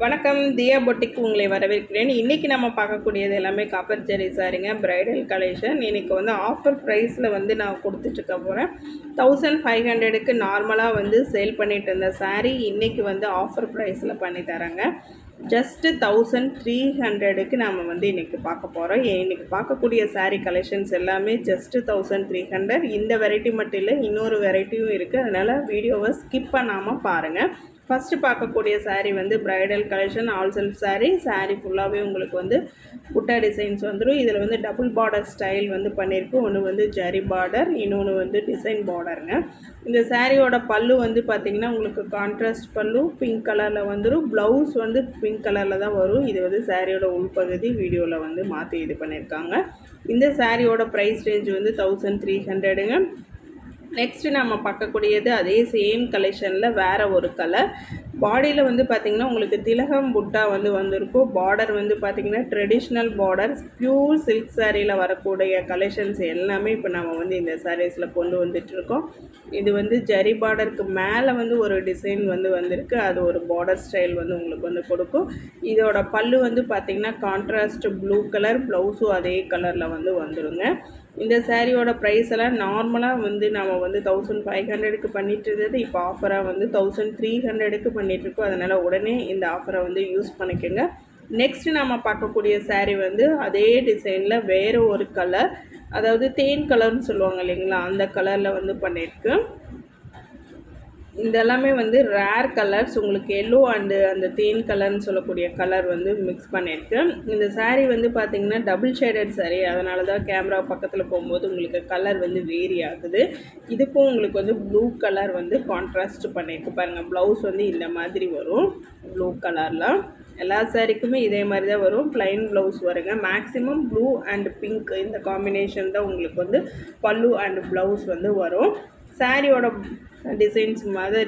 வணக்கம் தியா பொட்டிக்கு உங்களை வரவேற்கிறேன். இன்றைக்கி நம்ம பார்க்கக்கூடியது எல்லாமே காப்பர் ஜெரி சாரிங்க, பிரைடல் கலெக்ஷன். இன்றைக்கி வந்து ஆஃபர் ப்ரைஸில் வந்து நான் கொடுத்துட்ருக்க போகிறேன். 1500க்கு நார்மலாக வந்து சேல் பண்ணிட்டு இருந்த சாரீ இன்றைக்கி வந்து ஆஃபர் ப்ரைஸில் பண்ணி தராங்க. ஜஸ்ட்டு 1300க்கு நம்ம வந்து இன்றைக்கி பார்க்க போகிறோம். இன்றைக்கி பார்க்கக்கூடிய சாரீ கலெக்ஷன்ஸ் எல்லாமே ஜஸ்ட்டு 1300. இந்த வெரைட்டி மட்டும் இல்லை, இன்னொரு வெரைட்டியும் இருக்குது. அதனால் வீடியோவை ஸ்கிப் பண்ணாமல் பாருங்கள். ஃபஸ்ட்டு பார்க்கக்கூடிய சாரீ வந்து bridal collection, all self sari. Sari ஃபுல்லாகவே உங்களுக்கு வந்து புட்டா டிசைன்ஸ் வந்துடும். இதில் வந்து டபுள் பார்டர் ஸ்டைல் வந்து பண்ணியிருக்கு. ஒன்று வந்து ஜரி பார்டர், இன்னொன்று வந்து டிசைன் பார்டருங்க. இந்த சாரியோட பல்லு வந்து பார்த்திங்கன்னா உங்களுக்கு கான்ட்ராஸ்ட் பல்லு பிங்க் கலரில் வந்துடும். ப்ளவுஸ் வந்து பிங்க் கலரில் தான் வரும். இது வந்து சாரியோட உள்பகுதி வீடியோவில் வந்து மாற்றி இது பண்ணியிருக்காங்க. இந்த சாரியோட ப்ரைஸ் ரேஞ்ச் வந்து 1300ங்க. நெக்ஸ்ட்டு நம்ம பார்க்கக்கூடியது அதே சேம் கலெக்ஷனில் வேறு ஒரு கலர். பாடியில் வந்து பார்த்திங்கன்னா உங்களுக்கு திலகம் புட்டா வந்து வந்திருக்கும். பார்டர் வந்து பார்த்திங்கன்னா ட்ரெடிஷ்னல் பார்டர், ப்யூர் சில்க் சாரியில் வரக்கூடிய கலெக்ஷன்ஸ் எல்லாமே இப்போ நம்ம வந்து இந்த சாரீஸில் கொண்டு வந்துட்டுருக்கோம். இது வந்து ஜரி பார்டருக்கு மேலே வந்து ஒரு டிசைன் வந்து வந்திருக்கு. அது ஒரு பார்டர் ஸ்டைல் வந்து உங்களுக்கு வந்து கொடுக்கும். இதோட பல்லு வந்து பார்த்திங்கன்னா கான்ட்ராஸ்ட் ப்ளூ கலர், ப்ளவுஸும் அதே கலரில் வந்து வந்துடுங்க. இந்த சாரியோட ப்ரைஸ் எல்லாம் நார்மலாக வந்து நம்ம வந்து 1500க்கு பண்ணிட்டு இருந்தது இப்போ ஆஃபராக வந்து 1300க்கு பண்ணிகிட்ருக்கோம். அதனால் உடனே இந்த ஆஃபரை வந்து யூஸ் பண்ணிக்கோங்க. நெக்ஸ்ட்டு நம்ம பார்க்கக்கூடிய சாரீ வந்து அதே டிசைனில் வேறு ஒரு கலர், அதாவது தேன் கலர்னு சொல்லுவாங்க இல்லைங்களா, அந்த கலரில் வந்து பண்ணியிருக்கு. இதெல்லாமே வந்து ரேர் கலர்ஸ். உங்களுக்கு எல்லோ அண்டு அந்த தேன் கலர்னு சொல்லக்கூடிய கலர் வந்து மிக்ஸ் பண்ணியிருக்கு. இந்த சாரீ வந்து பார்த்திங்கன்னா டபுள் ஷேடட் சாரீ. அதனால தான் கேமரா பக்கத்தில் போகும்போது உங்களுக்கு கலர் வந்து வேரி ஆகுது. இதுக்கும் உங்களுக்கு வந்து ப்ளூ கலர் வந்து கான்ட்ராஸ்ட் பண்ணியிருக்கு. பாருங்கள், ப்ளவுஸ் வந்து இந்த மாதிரி வரும் ப்ளூ கலரில். எல்லா சாரீக்குமே இதே மாதிரி தான் வரும். ப்ளைன் ப்ளவுஸ் வருங்க. மேக்ஸிமம் ப்ளூ அண்ட் பிங்க் இந்த காம்பினேஷன் தான் உங்களுக்கு வந்து பல்லு அண்ட் ப்ளவுஸ் வந்து வரும். சாரியோட டிசைன்ஸ்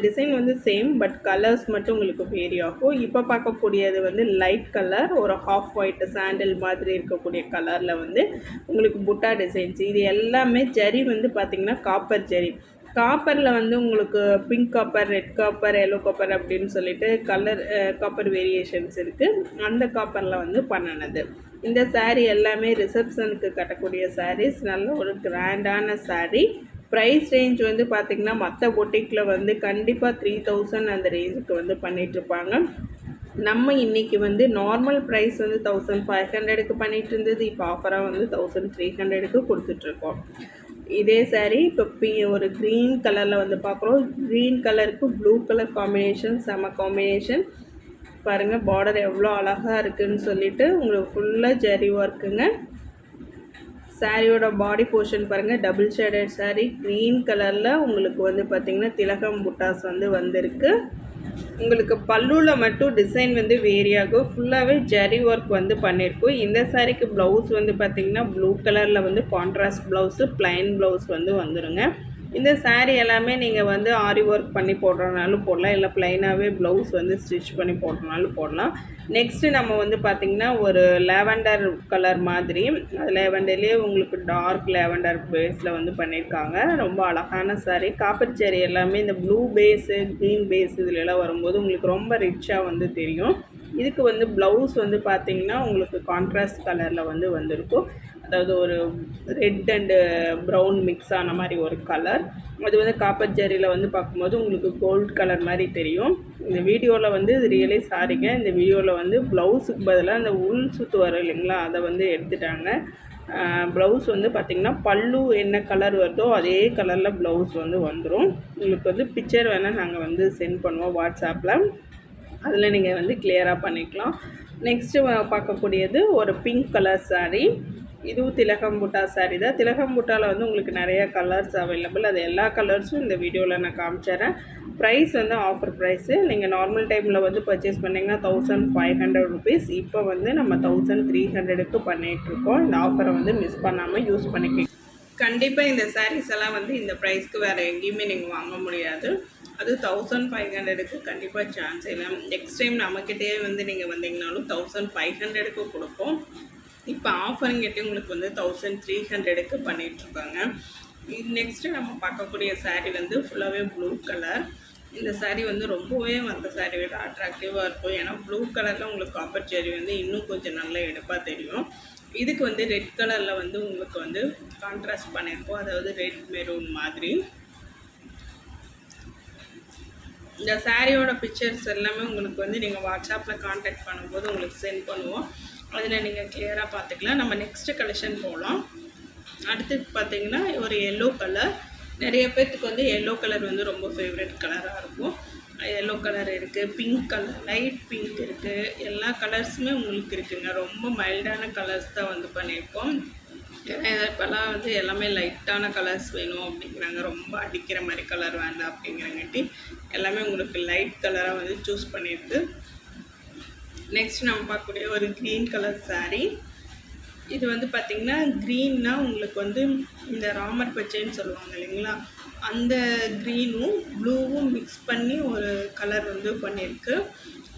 டிசைன் வந்து சேம், பட் கலர்ஸ் மட்டும் உங்களுக்கு வேரி ஆகும். இப்போ பார்க்கக்கூடியது வந்து லைட் கலர், ஒரு ஹாஃப் ஒயிட் சாண்டில் மாதிரி இருக்கக்கூடிய கலரில் வந்து உங்களுக்கு புட்டா டிசைன்ஸ். இது எல்லாமே ஜரி வந்து பார்த்திங்கன்னா காப்பர் ஜரி. காப்பரில் வந்து உங்களுக்கு pink copper, red copper, yellow copper அப்படின்னு சொல்லிட்டு கலர் காப்பர் வேரியேஷன்ஸ் இருக்குது. அந்த காப்பரில் வந்து பண்ணினது. இந்த சாரீ எல்லாமே ரிசப்ஷனுக்கு கட்டக்கூடிய சாரீஸ். நல்ல ஒரு கிராண்டான சாரீ. ப்ரைஸ் ரேஞ்ச் வந்து பார்த்திங்கன்னா மற்ற பொட்டிக்கில் வந்து கண்டிப்பாக 3000 அந்த ரேஞ்சுக்கு வந்து பண்ணிகிட்ருப்பாங்க. நம்ம இன்றைக்கி வந்து நார்மல் ப்ரைஸ் வந்து 1500க்கு பண்ணிகிட்டு இருந்தது. இப்போ ஆஃபராக வந்து 1300க்கு கொடுத்துட்ருக்கோம். இதே சாரீ இப்போ ஒரு க்ரீன் கலரில் வந்து பார்க்குறோம். க்ரீன் கலருக்கு ப்ளூ கலர் காம்பினேஷன், செம காம்பினேஷன். பாருங்கள் பார்டர் எவ்வளோ அழகாக இருக்குதுன்னு சொல்லிட்டு உங்களுக்கு ஃபுல்லாக ஜரி ஒர்க்குங்க. சாரியோட பாடி போர்ஷன் பாருங்கள், டபுள் ஷேடட் சாரீ. க்ரீன் கலரில் உங்களுக்கு வந்து பார்த்திங்கன்னா திலகம் புட்டாஸ் வந்து வந்திருக்கு. உங்களுக்கு பல்லுவில் மட்டும் டிசைன் வந்து வேரி ஆகும். ஃபுல்லாகவே ஜரி ஒர்க் வந்து பண்ணியிருக்கும். இந்த சாரீக்கு ப்ளவுஸ் வந்து பார்த்திங்கன்னா ப்ளூ கலரில் வந்து கான்ட்ராஸ்ட் ப்ளவுஸு, ப்ளைன் ப்ளவுஸ் வந்து வந்துடுங்க. இந்த சாரீ எல்லாமே நீங்கள் வந்து ஆரி ஒர்க் பண்ணி போடுறதுனாலும் போடலாம், இல்லை ப்ளைனாகவே ப்ளவுஸ் வந்து ஸ்டிச் பண்ணி போடுறதுனாலும் போடலாம். நெக்ஸ்ட்டு நம்ம வந்து பார்த்திங்கன்னா ஒரு லேவண்டர் கலர் மாதிரி, அது லேவண்டர்லேயே உங்களுக்கு டார்க் லேவண்டர் பேஸில் வந்து பண்ணியிருக்காங்க. ரொம்ப அழகான சாரீ. காப்பர் ஜரி எல்லாமே இந்த ப்ளூ பேஸு, க்ரீன் பேஸ் இதிலெல்லாம் வரும்போது உங்களுக்கு ரொம்ப ரிச்சாக வந்து தெரியும். இதுக்கு வந்து ப்ளவுஸ் வந்து பார்த்திங்கன்னா உங்களுக்கு கான்ட்ராஸ்ட் கலரில் வந்து வந்திருக்கும். அதாவது ஒரு ரெட் அண்டு ப்ரௌன் மிக்ஸ் ஆன மாதிரி ஒரு கலர். அது வந்து காப்பர் ஜரியில் வந்து பார்க்கும்போது உங்களுக்கு கோல்ட் கலர் மாதிரி தெரியும். இந்த வீடியோவில் வந்து இது ரியலி சாரிங்க. இந்த வீடியோவில் வந்து ப்ளவுஸுக்கு பதிலாக அந்த உள் சுற்று வரும் இல்லைங்களா, அதை வந்து எடுத்துட்டாங்க. ப்ளவுஸ் வந்து பார்த்திங்கன்னா பல்லு என்ன கலர் வருதோ அதே கலரில் ப்ளவுஸ் வந்து வந்துடும். உங்களுக்கு வந்து பிக்சர் வேணால் நாங்கள் வந்து சென்ட் பண்ணுவோம் வாட்ஸ்அப்பில். அதில் நீங்கள் வந்து கிளியராக பண்ணிக்கலாம். நெக்ஸ்ட்டு பார்க்கக்கூடியது ஒரு பிங்க் கலர் சாரீ. இதுவும் திலகம் புட்டா சாரீ தான். திலகம் புட்டாவில் வந்து உங்களுக்கு நிறையா கலர்ஸ் அவைலபிள். அது எல்லா கலர்ஸும் இந்த வீடியோவில் நான் காமிச்சிட்றேன். ப்ரைஸ் வந்து ஆஃபர் ப்ரைஸு. நீங்கள் நார்மல் டைமில் வந்து பர்ச்சேஸ் பண்ணிங்கன்னா 1500 ருபீஸ். இப்போ வந்து நம்ம 1300க்கு பண்ணிகிட்ருக்கோம். இந்த ஆஃபரை வந்து மிஸ் பண்ணாமல் யூஸ் பண்ணிக்க. கண்டிப்பாக இந்த சாரீஸ் எல்லாம் வந்து இந்த ப்ரைஸ்க்கு வேறு எங்கேயுமே நீங்கள் வாங்க முடியாது. அது 1500க்கு கண்டிப்பாக சான்ஸ் இல்லை. நெக்ஸ்ட் டைம் நம்மக்கிட்டே வந்து நீங்கள் வந்தீங்கனாலும் 1500க்கு கொடுப்போம். இப்போ ஆஃபருங்கிட்டே உங்களுக்கு வந்து 1300க்கு பண்ணிகிட்ருக்காங்க. நெக்ஸ்ட்டு நம்ம பார்க்கக்கூடிய சாரீ வந்து ஃபுல்லாகவே ப்ளூ கலர். இந்த saree வந்து ரொம்பவே மற்ற saree விட அட்ராக்டிவாக இருக்கும். ஏன்னா ப்ளூ கலரில் உங்களுக்கு காப்பர் ஜெரி வந்து இன்னும் கொஞ்சம் நல்லா எடுப்பாக தெரியும். இதுக்கு வந்து ரெட் கலரில் வந்து உங்களுக்கு வந்து கான்ட்ராஸ்ட் பண்ணியிருக்கோம், அதாவது ரெட் மெரூன் மாதிரி. இந்த சாரியோட பிக்சர்ஸ் எல்லாமே உங்களுக்கு வந்து நீங்கள் வாட்ஸ்அப்பில் கான்டாக்ட் பண்ணும்போது உங்களுக்கு சென்ட் பண்ணுவோம். அதில் நீங்கள் கிளியராக பார்த்துக்கலாம். நம்ம நெக்ஸ்ட்டு கலெக்ஷன் போகலாம். அடுத்து பார்த்தீங்கன்னா ஒரு எல்லோ கலர். நிறைய பேர்த்துக்கு வந்து எல்லோ கலர் வந்து ரொம்ப ஃபேவரட் கலராக இருக்கும். எல்லோ கலர் இருக்குது, பிங்க் கலர், லைட் பிங்க் இருக்குது, எல்லா கலர்ஸுமே உங்களுக்கு இருக்குங்க. ரொம்ப மைல்டான கலர்ஸ் தான் வந்து பண்ணியிருக்கோம். ஏன்னா இப்போல்லாம் வந்து எல்லாமே லைட்டான கலர்ஸ் வேணும் அப்படிங்கிறாங்க, ரொம்ப அடிக்கிற மாதிரி கலர் வேண்டாம் அப்படிங்கிறங்காட்டி எல்லாமே உங்களுக்கு லைட் கலராக வந்து சூஸ் பண்ணியிருக்கு. நெக்ஸ்ட் நம்ம பார்க்கக்கூடிய ஒரு க்ரீன் கலர் saree. இது வந்து பார்த்திங்கன்னா க்ரீன்னா உங்களுக்கு வந்து இந்த ராமர் பச்சைன்னு சொல்லுவாங்க இல்லைங்களா, அந்த க்ரீனும் ப்ளூவும் மிக்ஸ் பண்ணி ஒரு கலர் வந்து பண்ணியிருக்கு.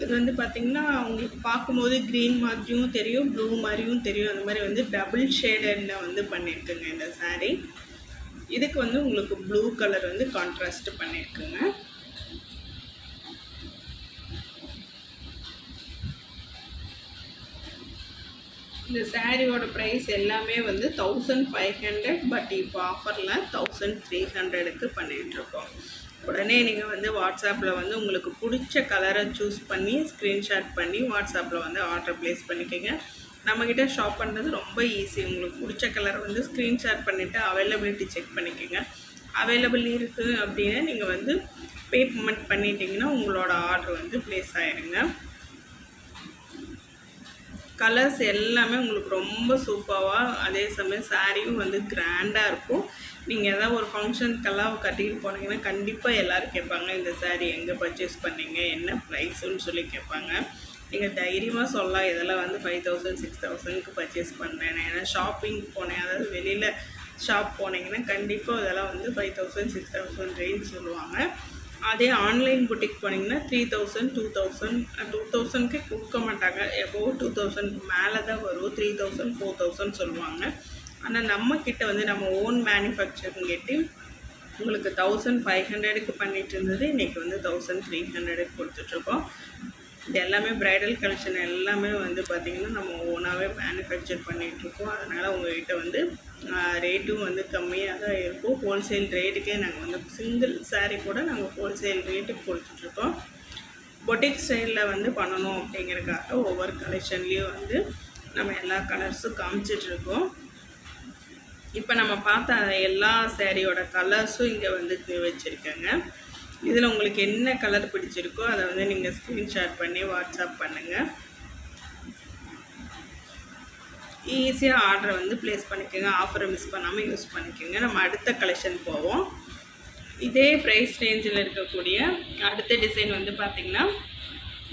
இது வந்து பார்த்திங்கன்னா உங்களுக்கு பார்க்கும்போது க்ரீன் மாதிரியும் தெரியும், ப்ளூ மாதிரியும் தெரியும். அந்த மாதிரி வந்து டபுள் ஷேடடில் வந்து பண்ணியிருக்குங்க இந்த saree. இதுக்கு வந்து உங்களுக்கு ப்ளூ கலர் வந்து கான்ட்ராஸ்ட் பண்ணியிருக்குங்க. இந்த சாரியோட ப்ரைஸ் எல்லாமே வந்து 1500, பட் இப்போ ஆஃபரில் 1300க்கு பண்ணிகிட்ருக்கோம். உடனே நீங்கள் வந்து வாட்ஸ்அப்பில் வந்து உங்களுக்கு பிடிச்ச கலரை சூஸ் பண்ணி ஸ்க்ரீன்ஷாட் பண்ணி வாட்ஸ்அப்பில் வந்து ஆர்டர் ப்ளேஸ் பண்ணிக்கோங்க. நம்மக்கிட்ட ஷாப் பண்ணுறது ரொம்ப ஈஸி. உங்களுக்கு பிடிச்ச கலரை வந்து ஸ்க்ரீன்ஷாட் பண்ணிவிட்டு அவைலபிலிட்டி செக் பண்ணிக்கோங்க. அவைலபிள் இருக்குது அப்படின்னா நீங்கள் வந்து பேமெண்ட் பண்ணிட்டீங்கன்னா உங்களோட ஆர்டர் வந்து ப்ளேஸ் ஆகிடுங்க. கலர்ஸ் எல்லாமே உங்களுக்கு ரொம்ப சூப்பராக, அதே சமயம் சாரியும் வந்து கிராண்டாக இருக்கும். நீங்கள் எதாவது ஒரு ஃபங்க்ஷனுக்கெல்லாம் கட்டிட்டு போனீங்கன்னா கண்டிப்பாக எல்லோரும் கேட்பாங்க, இந்த சாரீ எங்கே பர்ச்சேஸ் பண்ணீங்க, என்ன ப்ரைஸுன்னு சொல்லி கேட்பாங்க. நீங்கள் தைரியமாக சொல்லலாம், இதெல்லாம் வந்து 5000 6000க்கு பர்ச்சேஸ் பண்ணுறேன். ஏன்னா ஷாப்பிங் போனேன், அதாவது வெளியில் ஷாப் போனீங்கன்னா கண்டிப்பாக இதெல்லாம் வந்து 5000 6000 ரேஞ்ச் சொல்லுவாங்க. அதே ஆன்லைன் புட்டிக் போனீங்கன்னா 3000 2000க்கு கொடுக்க மாட்டாங்க. எபோவ் 2000 மேலே தான் வரும். 3000 4000 சொல்லுவாங்க. ஆனால் நம்மக்கிட்ட வந்து நம்ம ஓன் மேனுஃபேக்சரிங் கேட்டு உங்களுக்கு 1500க்கு பண்ணிகிட்டு இருந்தது இன்றைக்கி வந்து 1300க்கு கொடுத்துட்ருக்கோம். இது எல்லாமே ப்ரைடல் கலெக்ஷன் எல்லாமே வந்து பார்த்திங்கன்னா நம்ம ஓனாகவே மேனுஃபேக்சர் பண்ணிகிட்ருக்கோம். அதனால் உங்கள்கிட்ட வந்து ரேட்டும் வந்து கம்மியாக தான் இருக்கும். ஹோல்சேல் ரேட்டுக்கே நாங்கள் வந்து சிங்கிள் சாரீ கூட நாங்கள் ஹோல்சேல் ரேட்டுக்கு கொடுத்துட்ருக்கோம். பொட்டிக் ஸ்டைலில் வந்து பண்ணணும் அப்படிங்கிறதுக்காக ஒவ்வொரு கலெக்ஷன்லேயும் வந்து நம்ம எல்லா கலர்ஸும் காமிச்சிட்ருக்கோம். இப்போ நம்ம பார்த்த எல்லா சாரியோட கலர்ஸும் இங்கே வந்து வச்சுருக்கேங்க. இதில் உங்களுக்கு என்ன கலர் பிடிச்சிருக்கோ அதை வந்து நீங்கள் ஸ்க்ரீன்ஷாட் பண்ணி வாட்ஸ்அப் பண்ணுங்கள். ஈஸியாக ஆர்டரை வந்து ப்ளேஸ் பண்ணிக்கோங்க. ஆஃபரை மிஸ் பண்ணாமல் யூஸ் பண்ணிக்கோங்க. நம்ம அடுத்த கலெக்ஷன் போவோம். இதே ப்ரைஸ் ரேஞ்சில் இருக்கக்கூடிய அடுத்த டிசைன் வந்து பார்த்திங்கன்னா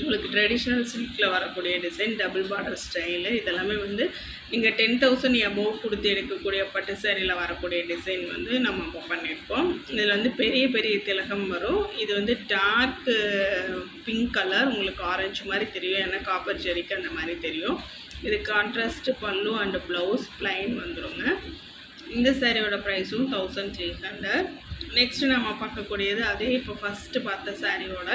உங்களுக்கு ட்ரெடிஷ்னல் சில்கில் வரக்கூடிய டிசைன், டபுள் பார்டர் ஸ்டைலு. இதெல்லாமே வந்து நீங்கள் 10,000 எபோவ் கொடுத்து எடுக்கக்கூடிய பட்டு சாரியில் வரக்கூடிய டிசைன் வந்து நம்ம இப்போ பண்ணியிருக்கோம். இதில் வந்து பெரிய பெரிய திலகம் வரும். இது வந்து டார்க் பிங்க் கலர், உங்களுக்கு ஆரஞ்சு மாதிரி தெரியும், ஏன்னா காப்பர் ஜெரிக்கு அந்த மாதிரி தெரியும். இது கான்ட்ராஸ்ட் பல்லு அண்ட் ப்ளவுஸ் ப்ளைன் வந்துடுங்க. இந்த சாரியோட ப்ரைஸும் 1300. நெக்ஸ்ட்டு நம்ம பார்க்கக்கூடியது அதே இப்போ ஃபஸ்ட்டு பார்த்த சாரியோட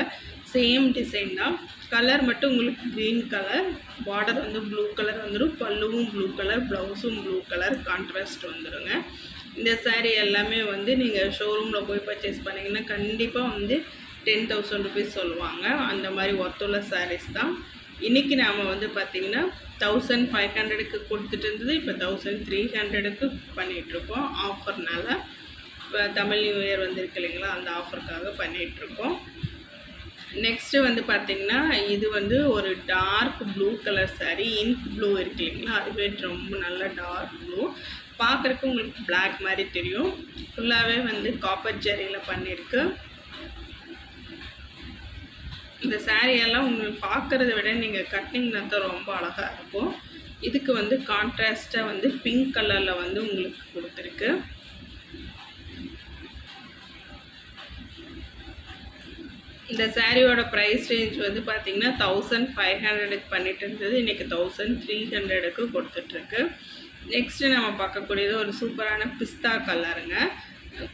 சேம் டிசைன் தான். கலர் மட்டும் உங்களுக்கு க்ரீன் கலர், பார்டர் வந்து ப்ளூ கலர் வந்துடும், பல்லுவும் ப்ளூ கலர், ப்ளவுஸும் ப்ளூ கலர் கான்ட்ராஸ்ட் வந்துடுங்க. இந்த சாரீ எல்லாமே வந்து நீங்கள் ஷோரூமில் போய் பர்ச்சேஸ் பண்ணிங்கன்னா கண்டிப்பாக வந்து 10,000 ருபீஸ் சொல்லுவாங்க. அந்த மாதிரி ஒர்த்துள்ள சாரீஸ் தான். இன்றைக்கி நாம் வந்து பார்த்திங்கன்னா 1500க்கு கொடுத்துட்டு இருந்தது, இப்போ 1300க்கு பண்ணிகிட்ருக்கோம் ஆஃபர்னால். இப்போ தமிழ் நியூ இயர் வந்திருக்கு இல்லைங்களா, அந்த ஆஃபருக்காக பண்ணிகிட்ருக்கோம். நெக்ஸ்ட்டு வந்து பார்த்திங்கன்னா இது வந்து ஒரு dark blue colour sari. Ink blue இருக்கு இல்லைங்களா, அதுவே ரொம்ப நல்ல டார்க் ப்ளூ. பார்க்குறக்கு உங்களுக்கு பிளாக் மாதிரி தெரியும். ஃபுல்லாகவே வந்து காப்பர் ஜெரியில் பண்ணியிருக்கு. இந்த சாரியெல்லாம் உங்களுக்கு பார்க்குறத விட நீங்கள் கட்டிங்னா தான் ரொம்ப அழகாக இருக்கும். இதுக்கு வந்து கான்ட்ராஸ்ட்டாக வந்து பிங்க் கலரில் வந்து உங்களுக்கு கொடுத்துருக்கு. இந்த சாரியோட ப்ரைஸ் ரேஞ்ச் வந்து பார்த்திங்கன்னா 1500க்கு பண்ணிட்டு இருந்தது, இன்றைக்கி 1300க்கு கொடுத்துட்ருக்கு. நெக்ஸ்ட்டு நம்ம பார்க்கக்கூடியது ஒரு சூப்பரான பிஸ்தா கலருங்க.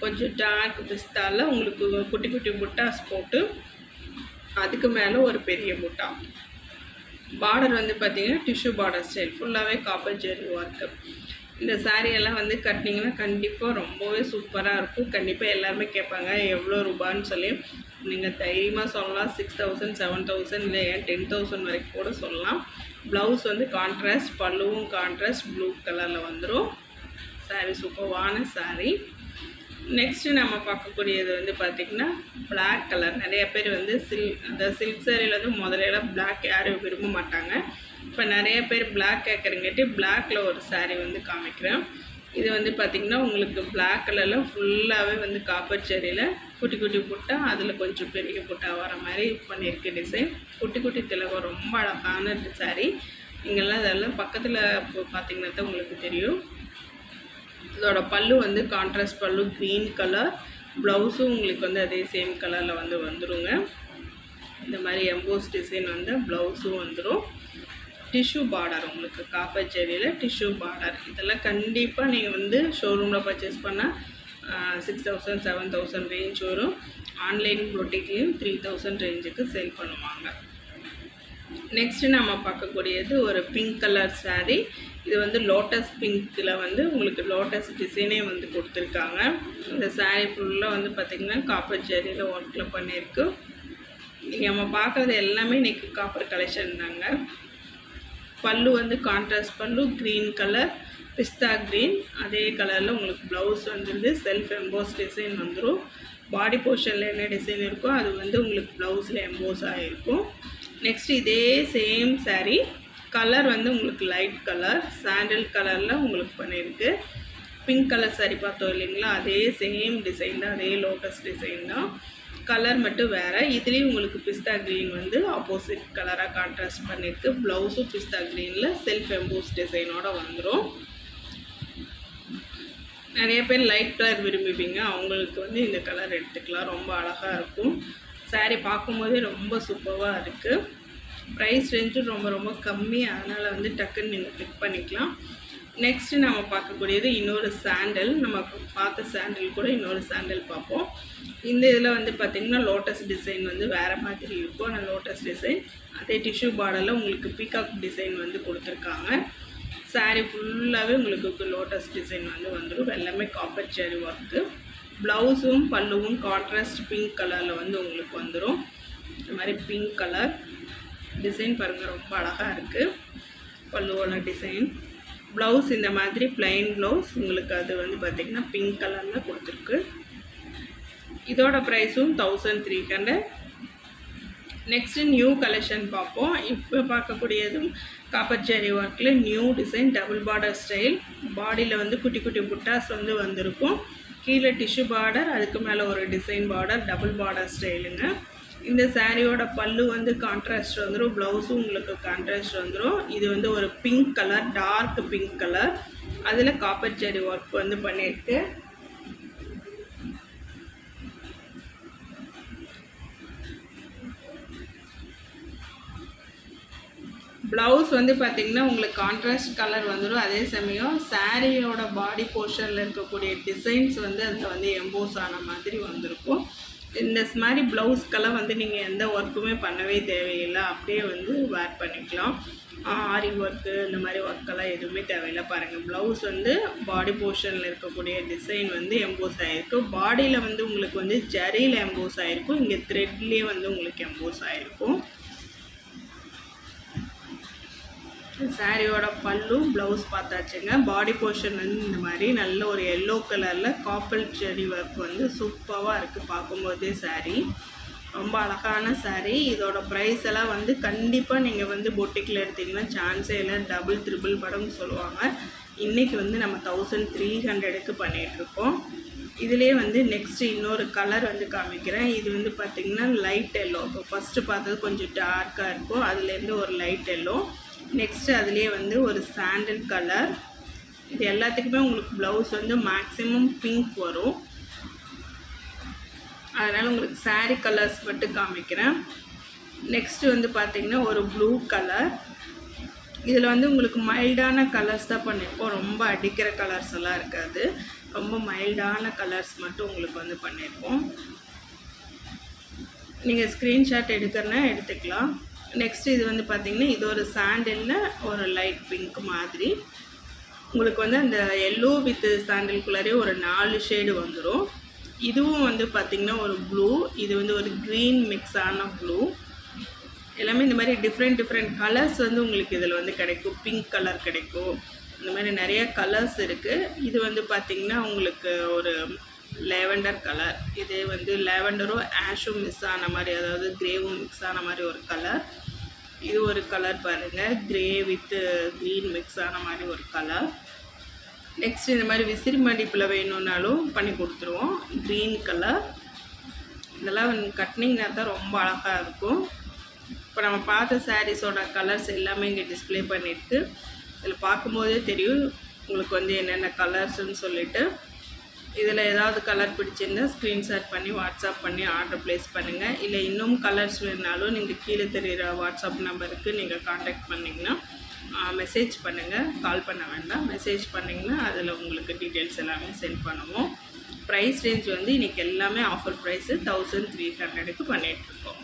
கொஞ்சம் டார்க் பிஸ்தாவில் உங்களுக்கு குட்டி குட்டி புட்டாஸ் போட்டு அதுக்கு மேலே ஒரு பெரிய புட்டா. பார்டர் வந்து பார்த்திங்கன்னா டிஷ்யூ பார்டர் ஸ்டைல், ஃபுல்லாகவே காப்பர் ஜெரி ஒர்க்கு. இந்த சாரியெல்லாம் வந்து கட்டினீங்கன்னா கண்டிப்பாக ரொம்பவே சூப்பராக இருக்கும். கண்டிப்பாக எல்லாருமே கேட்பாங்க எவ்வளோ ரூபான்னு சொல்லி. நீங்கள் தைரியமாக சொல்லலாம் 6000 7000 இல்லை 10,000 வரைக்கும் கூட சொல்லலாம். ப்ளவுஸ் வந்து கான்ட்ராஸ்ட், பல்லுவும் கான்ட்ராஸ்ட் ப்ளூ கலரில் வந்துடும். சாரீ சூப்பரான சாரீ. நெக்ஸ்ட்டு நம்ம பார்க்கக்கூடியது வந்து பார்த்திங்கன்னா பிளாக் கலர். நிறைய பேர் வந்து அந்த சில்க் சாரியில் வந்து முதலையெல்லாம் பிளாக் யாரும் விரும்ப மாட்டாங்க. இப்போ நிறைய பேர் பிளாக் கேட்குறங்காட்டி பிளாக்ல ஒரு சாரீ வந்து காமிக்கிறேன். இது வந்து பார்த்திங்கன்னா உங்களுக்கு பிளாக் கலரில் ஃபுல்லாகவே வந்து காப்பர் செரியில் குட்டி குட்டி புட்டா, அதில் கொஞ்சம் பெரிய புட்டா வர மாதிரி பண்ணியிருக்கு டிசைன். குட்டி குட்டி திலகம், ரொம்ப அழகான சாரீ. இங்கெல்லாம் இதெல்லாம் பக்கத்தில் பார்த்திங்கன்னா தான் உங்களுக்கு தெரியும். இதோட பல்லு வந்து கான்ட்ராஸ்ட் பல்லு, க்ரீன் கலர். ப்ளவுஸும் உங்களுக்கு வந்து அதே சேம் கலரில் வந்து வந்துடுங்க. இந்த மாதிரி எம்போஸ் டிசைன் வந்து ப்ளவுஸும் வந்துடும். டிஷ்யூ பார்டர், உங்களுக்கு காப்பர் ஜெரியில் டிஷ்யூ பார்டர். இதெல்லாம் கண்டிப்பாக நீங்கள் வந்து ஷோரூமில் பர்ச்சேஸ் பண்ணால் 6000 7000 ரேஞ்ச் வரும். ஆன்லைன் பொட்டிக்லேயும் 3000 ரேஞ்சுக்கு சேல் பண்ணுவாங்க. நெக்ஸ்ட்டு நம்ம பார்க்கக்கூடியது ஒரு பிங்க் கலர் சாரீ. இது வந்து லோட்டஸ் பிங்க்கில் வந்து உங்களுக்கு லோட்டஸ் டிசைனே வந்து கொடுத்துருக்காங்க. இந்த சாரீ ஃபுல்லாக வந்து பார்த்திங்கன்னா காப்பர் ஜெரியில் ஒர்க்கில் பண்ணியிருக்கு. நீங்கள் நம்ம பார்க்குறது எல்லாமே இன்றைக்கி காப்பர் கலெக்ஷன் தாங்க. பல்லு வந்து கான்ட்ராஸ்ட் பல்லு, க்ரீன் கலர், பிஸ்தா க்ரீன், அதே கலரில் உங்களுக்கு ப்ளவுஸ் வந்துருந்து செல்ஃப் எம்போஸ் டிசைன் வந்துடும். பாடி போர்ஷனில் என்ன டிசைன் இருக்கோ அது வந்து உங்களுக்கு ப்ளவுஸில் எம்போஸ் ஆகிருக்கும். நெக்ஸ்ட் இதே சேம் சாரீ கலர் வந்து உங்களுக்கு லைட் கலர் சாண்டில் கலரில் உங்களுக்கு பண்ணியிருக்கு. பிங்க் கலர் சாரீ பார்த்தோம் இல்லைங்களா, அதே சேம் டிசைன் தான், அதே லோட்டஸ் டிசைன் தான். கலர் மட்டும் வேறு. இதுலேயும் உங்களுக்கு பிஸ்தா க்ரீன் வந்து ஆப்போசிட் கலராக கான்ட்ராஸ்ட் பண்ணியிருக்கு. ப்ளவுஸும் பிஸ்தா க்ரீனில் செல்ஃப் எம்போஸ் டிசைனோடு வந்துடும். நிறைய பேர் லைட் கலர் விரும்புவீங்க, அவங்களுக்கு வந்து இந்த கலர் எடுத்துக்கலாம். ரொம்ப அழகாக இருக்கும். சாரீ பார்க்கும்போதே ரொம்ப சூப்பராக இருக்குது. ப்ரைஸ் ரேஞ்சும் ரொம்ப ரொம்ப கம்மி, அதனால் வந்து டக்குன்னு நீங்கள் பிக் பண்ணிக்கலாம். நெக்ஸ்ட்டு நம்ம பார்க்கக்கூடியது இன்னொரு சாண்டல். நம்ம பார்த்த சாண்டல் கூட இன்னொரு சாண்டல் பார்ப்போம். இந்த இதில் வந்து பார்த்திங்கன்னா லோட்டஸ் டிசைன் வந்து வேறு மாதிரி இருக்கும். ஆனால் லோட்டஸ் டிசைன் அதே டிஷ்யூ பார்டரில் உங்களுக்கு பீகாக் டிசைன் வந்து கொடுத்துருக்காங்க. சாரீ ஃபுல்லாகவே உங்களுக்கு லோட்டஸ் டிசைன் வந்து வந்துடும். எல்லாமே காப்பர் ஜெரி ஒர்க்கு. ப்ளவுஸும் பல்லுவும் கான்ட்ராஸ்ட் பிங்க் கலரில் வந்து உங்களுக்கு வந்துடும். இந்த மாதிரி பிங்க் கலர் டிசைன் பாருங்கள், ரொம்ப அழகாக இருக்குது பல்லுவோட டிசைன். ப்ளவுஸ் இந்த மாதிரி பிளைன் ப்ளவுஸ் உங்களுக்கு அது வந்து பார்த்திங்கன்னா பிங்க் கலரில் கொடுத்துருக்கு. இதோட ப்ரைஸும் 1300. நெக்ஸ்ட்டு நியூ கலெக்ஷன் பார்ப்போம். இப்போ பார்க்கக்கூடியதும் காப்பர் ஜெரி ஒர்க்கில் new design, double border style. பாடியில் வந்து குட்டி குட்டி புட்டாஸ் வந்து வந்திருக்கும். கீழே டிஷ்யூ பார்டர், அதுக்கு மேலே ஒரு டிசைன் பார்டர், டபுள் பார்டர் ஸ்டைலுங்க. இந்த சாரியோட பல்லு வந்து கான்ட்ராஸ்ட் வந்துடும், ப்ளவுஸும் உங்களுக்கு கான்ட்ராஸ்ட் வந்துடும். இது வந்து ஒரு pink colour, dark pink colour, அதில் காப்பர் ஜெரி ஒர்க் வந்து பண்ணியிருக்கு. ப்ளவுஸ் வந்து பார்த்திங்கன்னா உங்களுக்கு கான்ட்ராஸ்ட் கலர் வந்துடும். அதே சமயம் சாரியோட பாடி போர்ஷனில் இருக்கக்கூடிய டிசைன்ஸ் வந்து அதில் வந்து எம்போஸ் ஆன மாதிரி வந்திருக்கும். இந்த மாதிரி ப்ளவுஸ்க்கெல்லாம் வந்து நீங்கள் எந்த ஒர்க்குமே பண்ணவே தேவையில்லை, அப்படியே வந்து வேர் பண்ணிக்கலாம். ஆரி ஒர்க்கு இந்த மாதிரி ஒர்க்கெல்லாம் எதுவுமே தேவையில்லை. பாருங்கள், ப்ளவுஸ் வந்து பாடி போர்ஷனில் இருக்கக்கூடிய டிசைன் வந்து எம்போஸ் ஆகிருக்கு. பாடியில் வந்து உங்களுக்கு வந்து ஜரியில் எம்போஸ் ஆகிருக்கும், இங்கே த்ரெட்லேயே வந்து உங்களுக்கு எம்போஸ் ஆகிருக்கும். சாரியோட பல்லு ப்ளவுஸ் பார்த்தாச்சுங்க. பாடி போர்ஷன் வந்து இந்த மாதிரி நல்ல ஒரு எல்லோ கலரில் காப்பர் ஜெரி ஒர்க் வந்து சூப்பராக இருக்குது. பார்க்கும்போதே சாரீ ரொம்ப அழகான சாரீ. இதோட ப்ரைஸ் எல்லாம் வந்து கண்டிப்பாக நீங்கள் வந்து பொட்டிக்கில் எடுத்திங்கன்னா சான்ஸே இல்லை, டபுள் ட்ரிபிள் படம்னு சொல்லுவாங்க. இன்றைக்கி வந்து நம்ம 1300க்கு பண்ணிகிட்ருக்கோம். இதிலே வந்து நெக்ஸ்ட்டு இன்னொரு கலர் வந்து காமிக்கிறேன். இது வந்து பார்த்திங்கன்னா லைட் எல்லோ. இப்போ ஃபஸ்ட்டு பார்த்தது கொஞ்சம் டார்க்காக இருக்கும், அதுலேருந்து ஒரு லைட் எல்லோ. நெக்ஸ்ட்டு அதுலேயே வந்து ஒரு சாண்டில் கலர். இது எல்லாத்துக்குமே உங்களுக்கு ப்ளவுஸ் வந்து மேக்ஸிமம் பிங்க் வரும், அதனால் உங்களுக்கு சாரீ கலர்ஸ் மட்டும் காமிக்கிறேன். நெக்ஸ்ட்டு வந்து பார்த்திங்கன்னா ஒரு ப்ளூ கலர். இதில் வந்து உங்களுக்கு மைல்டான கலர்ஸ் தான் பண்ணியிருக்கோம், ரொம்ப அடிக்கிற கலர்ஸ் எல்லாம் இருக்காது. ரொம்ப மைல்டான கலர்ஸ் மட்டும் உங்களுக்கு வந்து பண்ணியிருக்கோம். நீங்கள் ஸ்க்ரீன்ஷாட் எடுக்கிறனா எடுத்துக்கலாம். நெக்ஸ்ட் இது வந்து பார்த்திங்கன்னா இது ஒரு சாண்டிலில் ஒரு லைட் பிங்க் மாதிரி உங்களுக்கு வந்து அந்த எல்லோ வித் சாண்டில்குள்ளாரே ஒரு 4 ஷேடு வந்துடும். இதுவும் வந்து பார்த்திங்கன்னா ஒரு ப்ளூ, இது வந்து ஒரு க்ரீன் மிக்ஸ் ஆன ப்ளூ. எல்லாமே இந்த மாதிரி டிஃப்ரெண்ட் கலர்ஸ் வந்து உங்களுக்கு இதில் வந்து கிடைக்கும். பிங்க் கலர் கிடைக்கும். இந்த மாதிரி நிறைய கலர்ஸ் இருக்குது. இது வந்து பார்த்திங்கன்னா உங்களுக்கு ஒரு லேவெண்டர் கலர். இதே வந்து லேவெண்டரும் ஆஷும் மிக்ஸ் ஆன மாதிரி, அதாவது கிரேவும் மிக்ஸ் ஆன மாதிரி ஒரு கலர். இது ஒரு கலர் பாருங்கள், கிரே வித் க்ரீன் மிக்ஸ் ஆன மாதிரி ஒரு கலர். நெக்ஸ்ட் இந்த மாதிரி விசிறி மடிப்பில் வேணும்னாலும் பண்ணி கொடுத்துருவோம். Green colour. இதெல்லாம் கட்டினீங்கன்னா தான் ரொம்ப அழகாக இருக்கும். இப்போ நம்ம பார்த்த சாரீஸோட கலர்ஸ் எல்லாமே இங்கே டிஸ்பிளே பண்ணியிருக்கு. இதில் பார்க்கும்போதே தெரியும் உங்களுக்கு வந்து என்னென்ன கலர்ஸ்ன்னு சொல்லிவிட்டு. இதில் ஏதாவது கலர் பிடிச்சிருந்தால் ஸ்க்ரீன்ஷாட் பண்ணி வாட்ஸ்அப் பண்ணி ஆர்டர் ப்ளேஸ் பண்ணுங்கள். இல்லை இன்னும் கலர்ஸ் வேணுனாலும் நீங்கள் கீழே தெரிகிற வாட்ஸ்அப் நம்பருக்கு நீங்கள் காண்டாக்ட் பண்ணிங்கன்னா மெசேஜ் பண்ணுங்கள். கால் பண்ண வேண்டாம், மெசேஜ் பண்ணிங்கன்னா அதில் உங்களுக்கு டீட்டெயில்ஸ் எல்லாமே சென்ட் பண்ணுவோம். ப்ரைஸ் ரேஞ்ச் வந்து இன்றைக்கி எல்லாமே ஆஃபர் ப்ரைஸு 1300க்கு பண்ணிகிட்ருக்கோம்.